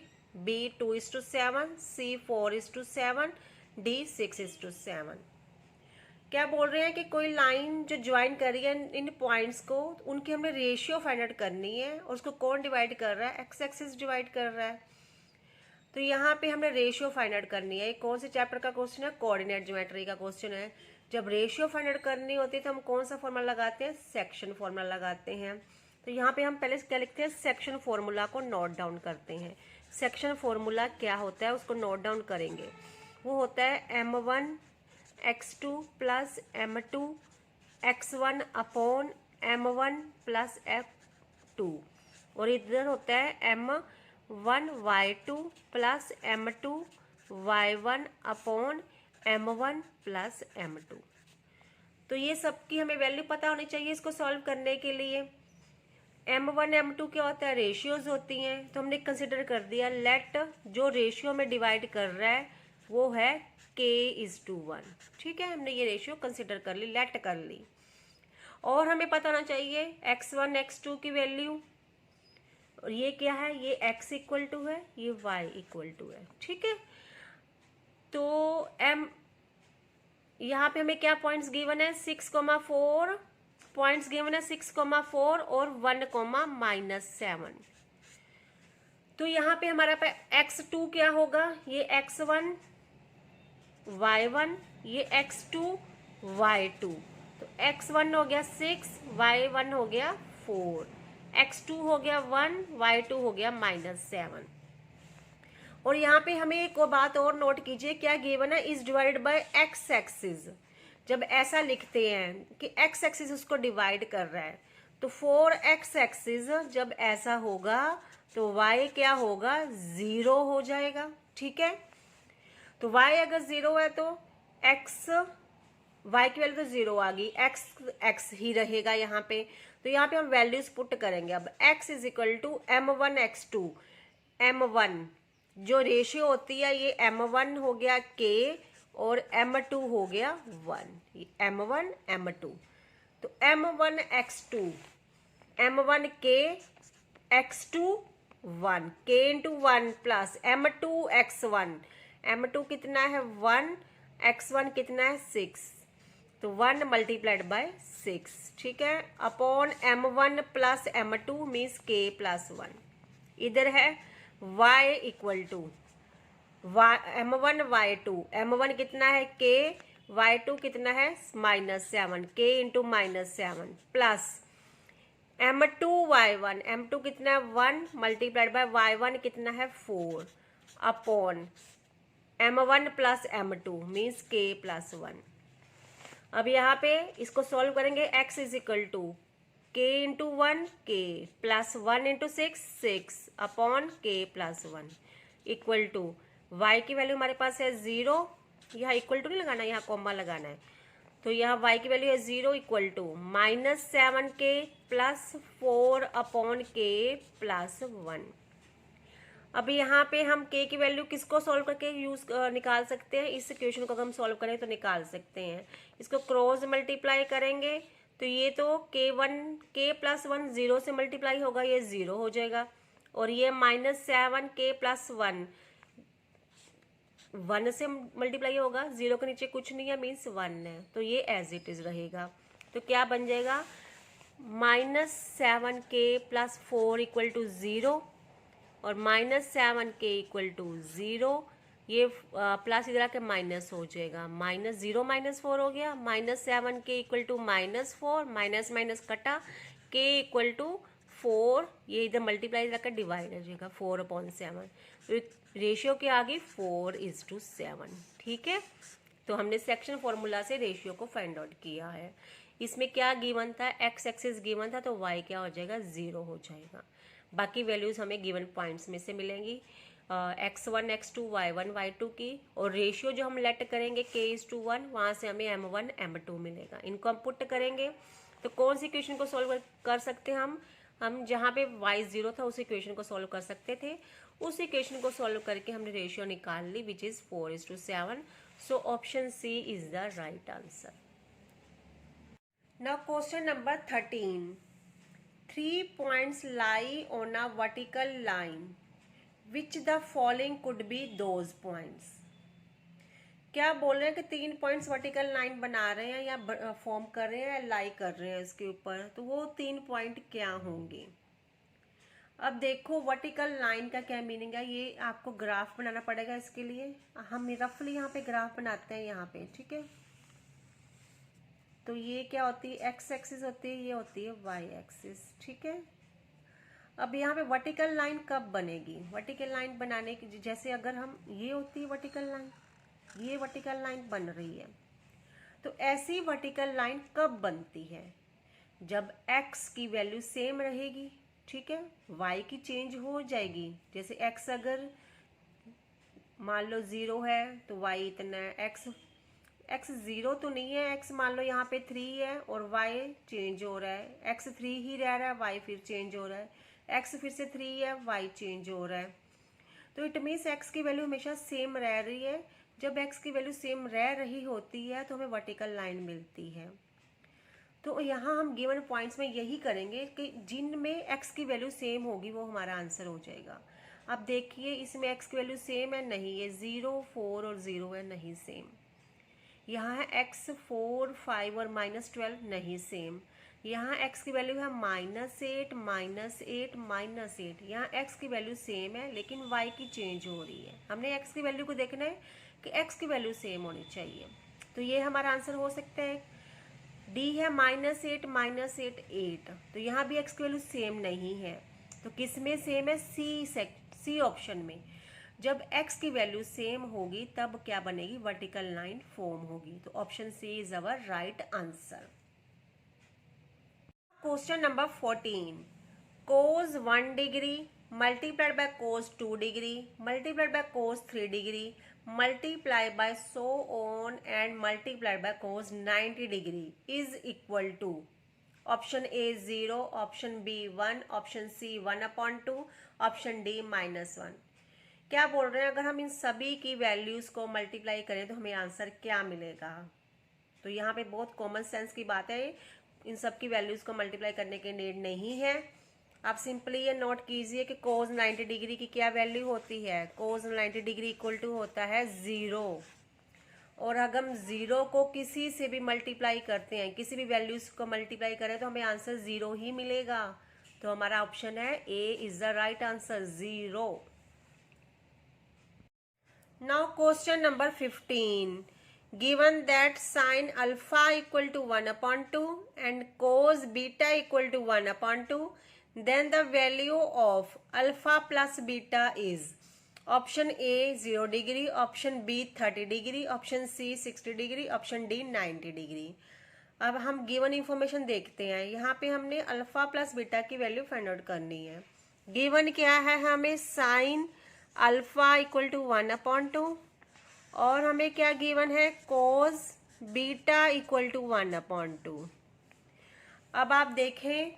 B 2:7, C 4:7, D 6:7। क्या बोल रहे हैं कि कोई लाइन जो ज्वाइन कर रही है इन पॉइंट्स को, उनकी हमने रेशियो फाइंड आउट करनी है और उसको कौन डिवाइड कर रहा है, एक्स एक्सिस डिवाइड कर रहा है। तो यहाँ पे हमने रेशियो फाइंड आउट करनी है। कौन से चैप्टर का क्वेश्चन है, कोऑर्डिनेट ज्योमेट्री का क्वेश्चन है। जब रेशियो फाइंड आउट करनी होती है तो हम कौन सा फॉर्मूला लगाते हैं, सेक्शन फॉर्मूला लगाते हैं। तो यहाँ पे हम पहले क्या लिखते हैं, सेक्शन फॉर्मूला को नोट डाउन करते हैं। सेक्शन फॉर्मूला क्या होता है उसको नोट डाउन करेंगे। वो होता है m1 x2 plus m2 x1 upon m1 plus f2, और इधर होता है m1 y2 plus m2 y1 upon m1 plus m2। तो ये सबकी हमें वैल्यू पता होनी चाहिए इसको सॉल्व करने के लिए। m1 m2 क्या होता है, रेशियोज होती हैं। तो हमने कंसिडर कर दिया लेट जो रेशियो में डिवाइड कर रहा है वो है k:1। ठीक है, हमने ये रेशियो कंसिडर कर ली, लेट कर ली। और हमें पता होना चाहिए x1 x2 की वैल्यू, और ये क्या है, ये x इक्वल टू है, ये y इक्वल टू है। ठीक है, तो m यहाँ पे हमें क्या पॉइंट्स गिवन है, 6,4 पॉइंट्स गिवन है, 6,4 और 1,-7। तो यहाँ पे हमारा पे x2 क्या होगा, ये x1 y1, ये x2 y2। तो x1 हो गया 6, y1 हो गया 4, x2 हो गया 1, y2 हो गया -7। और यहाँ पे हमें एक और बात और नोट कीजिए, क्या गिवन है, is divided by x axis. जब ऐसा लिखते हैं कि एक्स एक्सिस उसको डिवाइड कर रहा है, तो 4x एक्सिस जब ऐसा होगा तो y क्या होगा, 0 हो जाएगा। ठीक है, तो y अगर 0 है तो x, y की वैल्यू तो 0 आ गई, x ही रहेगा यहाँ पे। तो यहाँ पे हम वैल्यूज पुट करेंगे। अब x is equal to m1 x2, m1 जो रेशियो होती है ये m1 हो गया k और m2 हो गया 1, m1 m2। तो m1 x2, m1 k, x2 1, k into 1 plus m2 x1, m2 कितना है 1, x1 कितना है 6, तो 1 मल्टीप्लाइड बाय 6। ठीक है, upon m1 plus m2 means k plus 1। इधर है y equal to m1 y2, m1 कितना है k, y2 कितना है -7, k into -7 plus m2 y1, m2 कितना है 1 मल्टीप्लाइड बाय y1 कितना है 4 upon m1 plus m2 means k plus 1। अब यहाँ पे इसको सॉल्व करेंगे, x is equal to k into 1 k plus 1 into 6 upon k plus 1 equal to y की वैल्यू हमारे पास है 0, यहाँ इक्वल टू नहीं लगाना, यहाँ कॉमा लगाना है। तो यहाँ y की वैल्यू है 0 equal to -7k plus 4 upon k plus 1। अब यहाँ पे हम k की वैल्यू किसको सॉल्व करके निकाल सकते हैं, इस इक्वेशन को अगर हम सॉल्व करें तो निकाल सकते हैं। इसको क्रॉस मल्टीप्लाई करेंगे तो ये तो k प्लस 1 0 से मल्टीप्लाई होगा, ये 0 हो जाएगा। और ये -7k प्लस 1 से मल्टीप्लाई होगा, 0 के नीचे कुछ नहीं है मीन्स 1 है, तो ये एज इट इज रहेगा। तो क्या बन जाएगा, -7k प्लस 4 इक्वल टू 0 और -7k इक्वल टू 0। ये प्लस इधर आके माइनस हो जाएगा, -0 -4 हो गया, -7k equal to -4, minus minus कटा, k इक्वल टू 4, ये इधर मल्टीप्लाई रखकर डिवाइड हो जाएगा 4/7। तो रेशियो क्या आ गई 4:7। ठीक है, तो हमने सेक्शन फॉर्मूला से रेशियो को फाइंड आउट किया है। इसमें क्या गिवन था, एक्स एक्सिस गिवन था, तो y क्या हो जाएगा 0 हो जाएगा। बाकी वैल्यूज हमें गिवन पॉइंट्स में से मिलेंगी, x1 x2 y1 y2 की, और रेशियो जो हम लेट करेंगे k:1, वहाँ से हमें m1 m2 मिलेगा। इनको हम पुट करेंगे तो कौन सी इक्वेशन को सॉल्व कर सकते हैं हम जहाँ पे y 0 था उस इक्वेशन को सॉल्व कर सकते थे। उस इक्वेशन को सॉल्व करके हमने रेशियो निकाल ली which is 4:7। So option C is the right answer. Now question number 13, 3 points lie on a vertical line. Which the following could be those points? क्या बोल रहे हैं कि 3 पॉइंट्स वर्टिकल लाइन बना रहे हैं या फॉर्म कर रहे हैं या लाई कर रहे हैं इसके ऊपर, तो वो 3 पॉइंट क्या होंगे। अब देखो वर्टिकल लाइन का क्या मीनिंग है, ये आपको ग्राफ बनाना पड़ेगा। इसके लिए हम रफली यहाँ पे ग्राफ बनाते हैं यहाँ पे, ठीक है। तो ये क्या होती है, एक्स एक्सिस होती है, ये होती है वाई एक्सिस, ठीक है। अब यहाँ पे वर्टिकल लाइन कब बनेगी, वर्टिकल लाइन बनाने की जैसे अगर हम, ये होती है वर्टिकल लाइन, ये वर्टिकल लाइन बन रही है, तो ऐसी वर्टिकल लाइन कब बनती है, जब x की वैल्यू सेम रहेगी, ठीक है, y की चेंज हो जाएगी। जैसे x अगर मान लो 0 है तो y इतना है, x 0 तो नहीं है, x मान लो यहाँ पे 3 है और y चेंज हो रहा है, x 3 ही रह रहा है, y फिर चेंज हो रहा है, x फिर से 3 है, y चेंज हो रहा है। तो इट मीन्स x की वैल्यू हमेशा सेम रह रही है। जब x की वैल्यू सेम रह रही होती है तो हमें वर्टिकल लाइन मिलती है। तो यहाँ हम गिवन पॉइंट्स में यही करेंगे कि जिनमें x की वैल्यू सेम होगी वो हमारा आंसर हो जाएगा। अब देखिए इसमें x की वैल्यू सेम है, नहीं, ये 0, 4 और 0 है, नहीं सेम। यहाँ है x 4, 5 और -12, नहीं सेम। यहाँ x की वैल्यू है -8, -8, -8। यहाँ x की वैल्यू सेम है लेकिन y की चेंज हो रही है। हमने x की वैल्यू को देखना है कि x की वैल्यू सेम होनी चाहिए। तो ये हमारा आंसर हो सकता है। D है -8, -8, 8। तो यहाँ भी x की वैल्यू सेम नहीं है। तो किस में सेम है? सी ऑप्शन में। जब x की वैल्यू सेम होगी तब क्या बनेगी? वर्टिकल लाइन फॉर्म होगी। तो option C is our right answer. Question number 14, cos 1 degree multiplied by cos 2 degree multiplied by cos 3 degree multiply by so on and multiplied by cos 90 degree is equal to option A 0, option B 1, option C 1/2, option D -1। क्या बोल रहे हैं? अगर हम इन सभी की values को multiply करें तो हमें आंसर क्या मिलेगा? तो यहाँ पे बहुत कॉमन सेंस की बात है, इन सब की वैल्यूज को मल्टीप्लाई करने की नीड नहीं है। आप सिंपली ये नोट कीजिए कि cos 90 डिग्री की क्या वैल्यू होती है? cos 90 डिग्री इक्वल टू होता है 0। और अगर हम 0 को किसी से भी मल्टीप्लाई करते हैं, किसी भी वैल्यूज को मल्टीप्लाई करें तो हमें आंसर 0 ही मिलेगा। तो हमारा ऑप्शन है A is the right answer, 0। Now question number 15. Given that sin alpha equal to 1/2 and cos beta equal to 1/2, then the value of alpha plus beta is option A 0 degree, option B 30 degree, option C 60 degree, option D 90 degree। अब हम given information देखते हैं। यहाँ पे हमने alpha plus beta की value find out करनी है। गिवन क्या है? हमें साइन अल्फा इक्वल टू 1/2 और हमें क्या गिवन है? Cos beta equal to 1/2। अब आप देखें,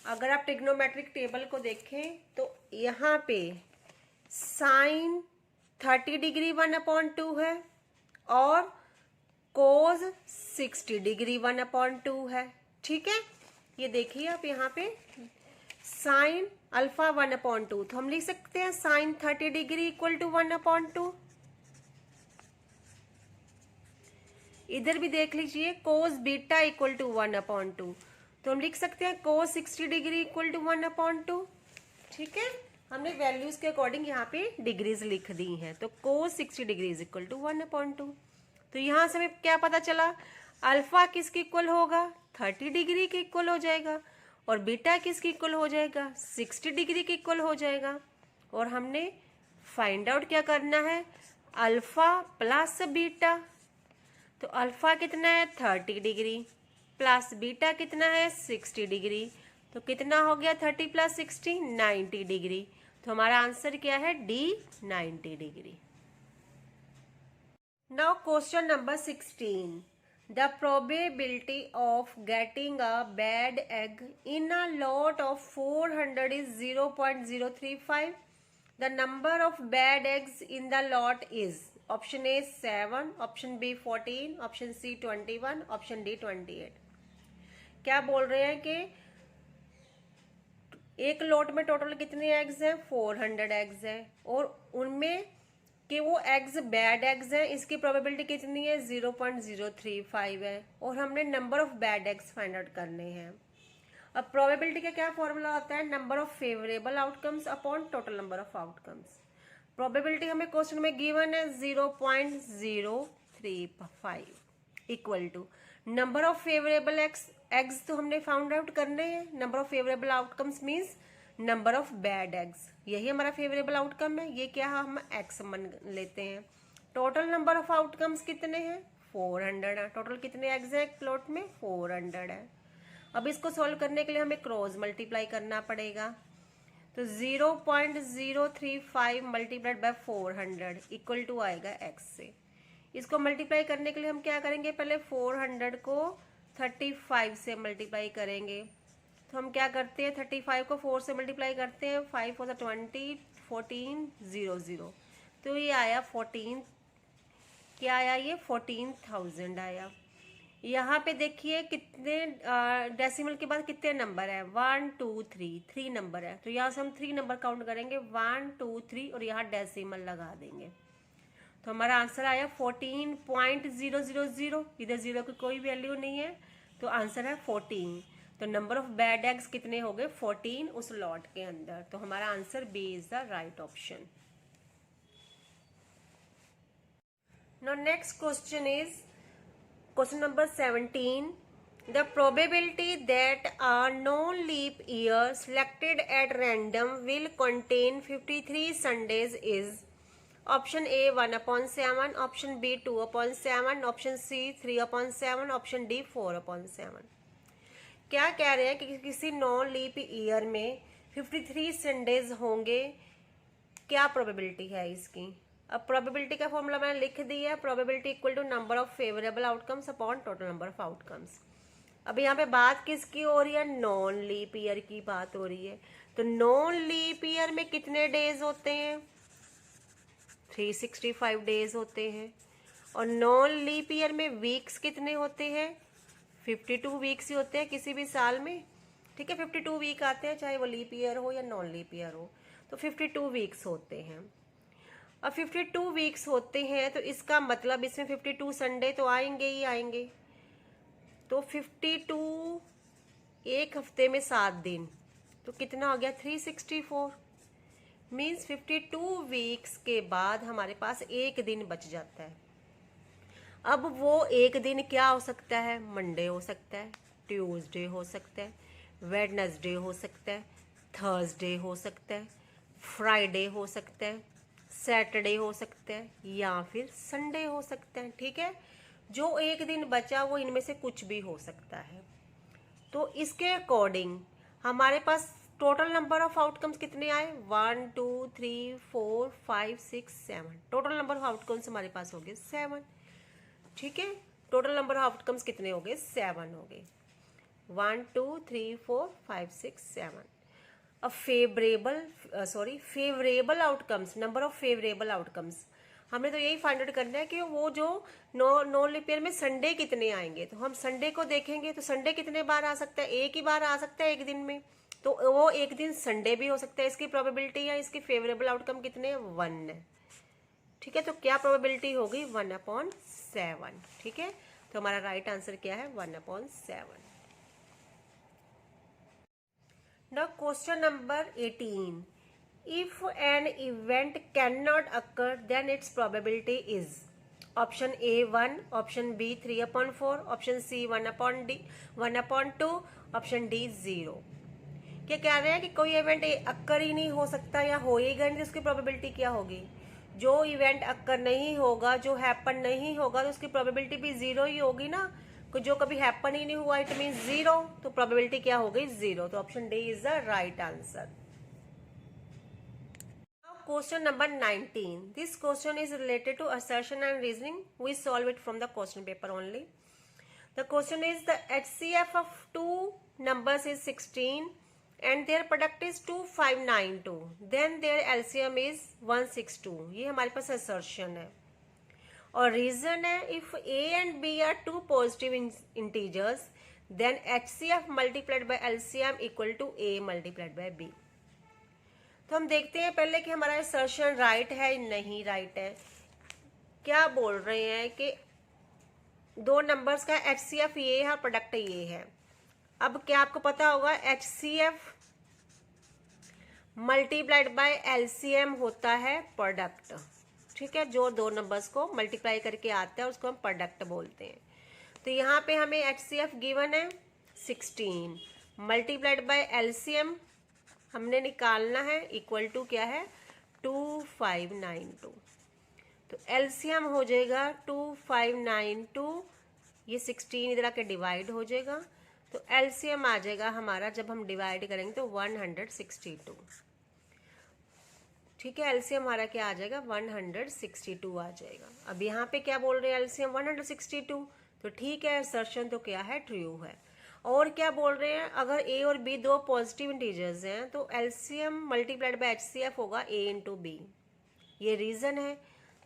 अगर आप ट्रिग्नोमेट्रिक टेबल को देखें तो यहाँ पे साइन 30 डिग्री 1/2 है और कोस 60 डिग्री 1/2 है। ठीक है, ये देखिए आप यहाँ पे साइन अल्फा 1/2, तो हम लिख सकते हैं साइन 30 डिग्री इक्वल टू 1/2। इधर भी देख लीजिए कोस बीटा इक्वल टू 1/2, तो हम लिख सकते हैं कोस 60 डिग्री इक्वल टू 1/2। ठीक है, हमने वैल्यूज के अकॉर्डिंग यहाँ पे डिग्रीज लिख दी हैं। तो कोस 60 डिग्री इज इक्वल टू 1/2। तो यहाँ से हमें क्या पता चला? अल्फा किसके इक्वल होगा? 30 डिग्री के इक्वल हो जाएगा। और बीटा किसके इक्वल हो जाएगा? 60 डिग्री के इक्वल हो जाएगा। और हमने फाइंड आउट क्या करना है? Alpha plus beta. तो अल्फा कितना है? 30 डिग्री प्लस बीटा कितना है? 60 डिग्री। तो कितना हो गया 30 प्लस 60? 90 डिग्री। तो हमारा आंसर क्या है? D, 90 degree. Now question number 16. The probability of getting a bad egg in a lot of 400 is 0.035. The number of bad eggs in the lot is option A 7, option B 14, option C 21, option D 28। क्या बोल रहे हैं कि एक lot में total कितने eggs हैं? 400 eggs हैं और उनमें कि वो एग्स बैड एग्स हैं, इसकी प्रोबेबिलिटी कितनी है? 0.035 है। और हमने number of bad eggs find out करने हैं। अब प्रोबेबिलिटी का क्या फॉर्मूला होता है? Number of favourable outcomes upon total number of outcomes. Probability हमें क्वेश्चन में गिवन है 0.035 equal to number of favourable eggs तो हमने फाउंड आउट करने हैं। Number of favourable outcomes means number of bad eggs, यही हमारा फेवरेबल आउटकम है। ये क्या है? हम एक्स मान लेते हैं। टोटल नंबर ऑफ आउटकम्स कितने हैं? 400 है। टोटल कितने एग्स हैं एक प्लॉट में? 400 है। अब इसको सॉल्व करने के लिए हमें क्रॉस मल्टीप्लाई करना पड़ेगा। तो 0.035 मल्टीप्लाइड बाय 400 इक्वल टू आएगा एक्स से। इसको मल्टीप्लाई करने के लिए हम क्या करेंगे? पहले 400 को 35 से मल्टीप्लाई करेंगे। तो हम क्या करते हैं? 35 को 4 से मल्टीप्लाई करते हैं। 5 4 20, 14 0 0। तो ये आया 14, क्या आया? ये 14,000 आया। यहाँ पे देखिए कितने डेसिमल के बाद कितने नंबर है, 1 2 3, 3 नंबर है। तो यहाँ से हम 3 नंबर काउंट करेंगे, 1 2 3 और यहाँ डेसिमल लगा देंगे। तो हमारा आंसर आया 14.000। इधर जीरो की कोई वैल्यू नहीं है, तो आंसर है 14। तो नंबर ऑफ बैड एग्स कितने हो गए, 14 उस लॉट के अंदर। तो हमारा answer B is the right option. Now next question is question number 17. The probability that a non-leap year selected at random will contain 53 Sundays is option A 1/7, option B 2/7, option C 3/7, option D 4/7। क्या कह रहे हैं कि किसी non leap year में 53 Sundays होंगे, क्या probability है इसकी। अब प्रोबेबिलिटी का फॉर्मूला मैंने लिख दिया है, probability equal to number of favourable outcomes upon total number of outcomes. अब यहाँ पे बात किसकी हो रही है, नॉन लीप ईयर की बात हो रही है। तो नॉन लीप ईयर में कितने डेज होते हैं, 365 डेज होते हैं। और नॉन लीप ईयर में वीक्स कितने होते हैं, 52 वीक्स ही होते हैं किसी भी साल में। ठीक है, 52 वीक आते हैं, चाहे वो लीप ईयर हो या नॉन लीप ईयर हो। तो 52 वीक्स होते हैं। अब 52 वीक्स होते हैं तो इसका मतलब इसमें 52 संडे तो आएंगे ही आएंगे। तो 52 एक हफ्ते में 7 दिन, तो कितना हो गया 364। मीन्स 52 वीक्स के बाद हमारे पास एक दिन बच जाता है। अब वो एक दिन क्या हो सकता है, मंडे हो सकता है, ट्यूसडे हो सकता है, वेडनेसडे हो सकता है, थर्सडे हो सकता है, फ्राइडे हो सकता है, सैटरडे हो सकता है, या फिर संडे हो सकता है। ठीक है, जो एक दिन बचा वो इनमें से कुछ भी हो सकता है। तो इसके अकॉर्डिंग हमारे पास टोटल नंबर ऑफ आउटकम्स कितने आए, 1 2 3 4 5 6 7। टोटल नंबर ऑफ आउटकम्स हमारे पास हो गए 7। ठीक है, टोटल नंबर ऑफ आउटकम्स कितने हो गए, 7 हो गए, 1 2 3 4 5 6 7। अब favourable outcomes, number of favourable outcomes, हमने तो यही फाइंड आउट करना है कि वो जो नॉन लीप ईयर में संडे कितने आएंगे। तो हम संडे को देखेंगे, तो संडे कितने बार आ सकता है, एक ही बार आ सकता है एक दिन में। तो वो एक दिन संडे भी हो सकता है। इसकी प्रोबेबिलिटी है, इसकी फेवरेबल आउटकम कितने, 1 है। ठीक है, तो क्या प्रोबेबिलिटी होगी, 1/7। ठीक है, तो हमारा राइट आंसर क्या है, 1/7। Now question number 18. If an event cannot occur, then its probability is option A 1, option B 3/4, option C 1/2, option D 0। क्या कह रहे हैं कि कोई इवेंट अक्कर ही नहीं हो सकता या हो ही गया नहीं, तो उसकी प्रोबेबिलिटी क्या होगी। जो इवेंट अक्कर नहीं होगा, जो हैपन नहीं होगा, तो उसकी प्रोबेबिलिटी भी 0 ही होगी ना। जो कभी हैपन ही नहीं हुआ इट मीन 0, तो प्रोबेबिलिटी क्या हो गई, 0। तो option D is the right answer. Question number 19. This question is related to assertion and reasoning. We solve it from the question paper only. The question is the HCF of two numbers is 16 and their product is 2592. Then their LCM is 162. ये हमारे पास assertion है। और reason है, if A and B are two positive integers then HCF multiplied by LCM equal to A multiplied by B. तो हम देखते हैं पहले कि हमारा असर्शन राइट है नहीं राइट है। क्या बोल रहे हैं कि दो नंबर्स का HCF ये है, प्रोडक्ट ये है। अब क्या आपको पता होगा, HCF मल्टीप्लाइड बाय LCM होता है प्रोडक्ट। ठीक है, जो दो नंबर्स को मल्टीप्लाई करके आता है उसको हम प्रोडक्ट बोलते हैं। तो यहाँ पे हमें HCF गिवन है 16 मल्टीप्लाइड बाय LCM हमने निकालना है, इक्वल टू क्या है 2592। तो LCM हो जाएगा 2592, ये 16 इधर आके डिवाइड हो जाएगा। तो LCM आ जाएगा हमारा, जब हम डिवाइड करेंगे तो 162। ठीक है, LCM हमारा क्या आ जाएगा, 162 आ जाएगा। अब यहाँ पे क्या बोल रहे हैं, LCM 162। तो ठीक है, असर्शन तो क्या है, ट्रू है। और क्या बोल रहे हैं, अगर A और B दो पॉजिटिव इंटीजर्स हैं तो LCM मल्टीप्लाइड बाय HCF होगा A इंटू B। ये रीजन है।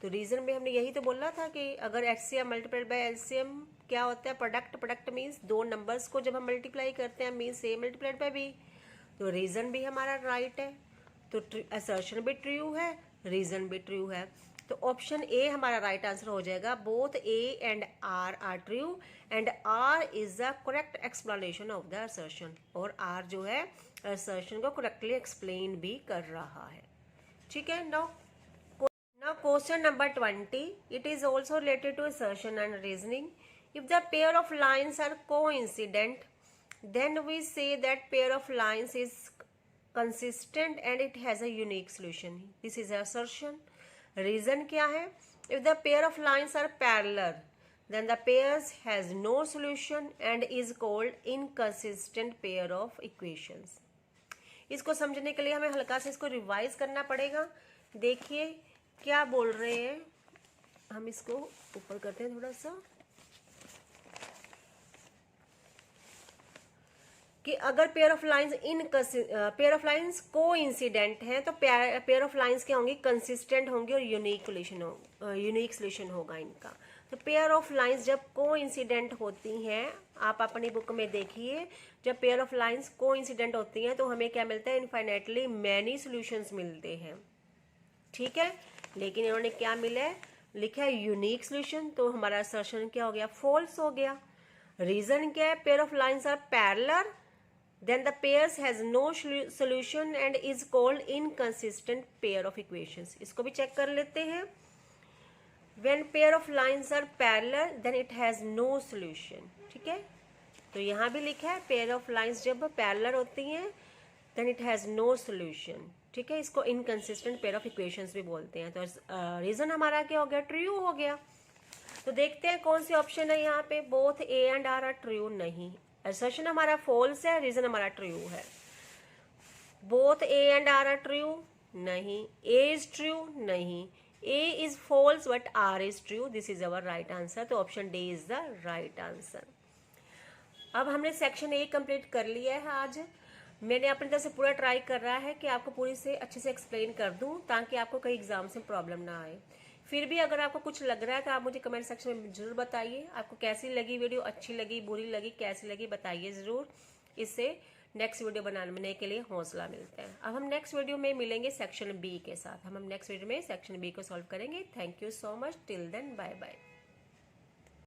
तो रीजन में हमने यही तो बोला था कि अगर एचसीएफ मल्टीप्लाइड बाय एलसीएम क्या होता है, प्रोडक्ट मीन्स दो नंबर्स को जब हम मल्टीप्लाई करते हैं means A multiplied by B. तो रीजन भी हमारा राइट है, तो असर्शन भी ट्रू है, रीजन भी ट्रू है। तो ऑप्शन ए हमारा राइट आंसर हो जाएगा। Both A and R true and R is the correct explanation of the assertion. और आर जो है असर्शन को करेक्टली एक्सप्लेन भी कर रहा है। ठीक है। Now question number 20. It is also related to assertion and reasoning. If the pair of lines are coincident, then we say that pair of lines is consistent and it has a unique solution. This is assertion. Reason क्या है? If the pair of lines are parallel, then the pairs has no solution and is called inconsistent pair of equations. इसको समझने के लिए हमें हल्का से इसको रिवाइज करना पड़ेगा। देखिए क्या बोल रहे हैं, हम इसको ऊपर करते हैं थोड़ा सा, कि अगर पेयर ऑफ लाइंस को इंसिडेंट हैं तो पेयर ऑफ लाइंस क्या होंगी, कंसिस्टेंट होंगी और यूनिक सोल्यूशन होगा इनका। तो पेयर ऑफ लाइंस जब को इंसिडेंट होती हैं, आप अपनी बुक में देखिए, जब पेयर ऑफ लाइंस को इंसिडेंट होती हैं तो हमें क्या मिलता है, इनफाइनाइटली मैनी सोल्यूशंस मिलते हैं। ठीक है, लेकिन इन्होंने क्या मिला है, लिखा है यूनिक सोल्यूशन, तो हमारा असर्शन क्या हो गया, फॉल्स हो गया। रीजन क्या है, pair of lines are parallel, then the pairs has no solution and is called inconsistent pair of equations. इसको भी चेक कर लेते हैं। when pair of lines are parallel then it has no solution. ठीक है, तो यहाँ भी लिखा है पेयर ऑफ लाइंस जब पैरेलल होती हैं then it has no solution. ठीक है, इसको इनकंसिस्टेंट पेयर ऑफ इक्वेशंस भी बोलते हैं। तो रीजन हमारा क्या हो गया, ट्रू हो गया। तो देखते हैं कौन सी ऑप्शन है यहाँ पे, both A and R true नहीं, असर्शन हमारा फॉल्स है, रीजन हमारा ट्रू है। Both A and R true नहीं, ए इज ट्रू नहीं, A is false but R is true, this is our right answer. तो option D is the right answer. अब हमने सेक्शन ए कंप्लीट कर लिया है। आज मैंने अपनी तरफ से पूरा ट्राई कर रहा है कि आपको पूरी से अच्छे से एक्सप्लेन कर दूं ताकि आपको कई एग्जाम से प्रॉब्लम ना आए। फिर भी अगर आपको कुछ लग रहा है तो आप मुझे कमेंट सेक्शन में जरूर बताइए, आपको कैसी लगी वीडियो, अच्छी लगी, बुरी लगी, कैसी लगी बताइए ज़रूर। इससे नेक्स्ट वीडियो बनाने के लिए हौसला मिलता है। अब हम नेक्स्ट वीडियो में मिलेंगे सेक्शन बी के साथ। हम नेक्स्ट वीडियो में सेक्शन बी को सॉल्व करेंगे। Thank you so much, till then bye bye.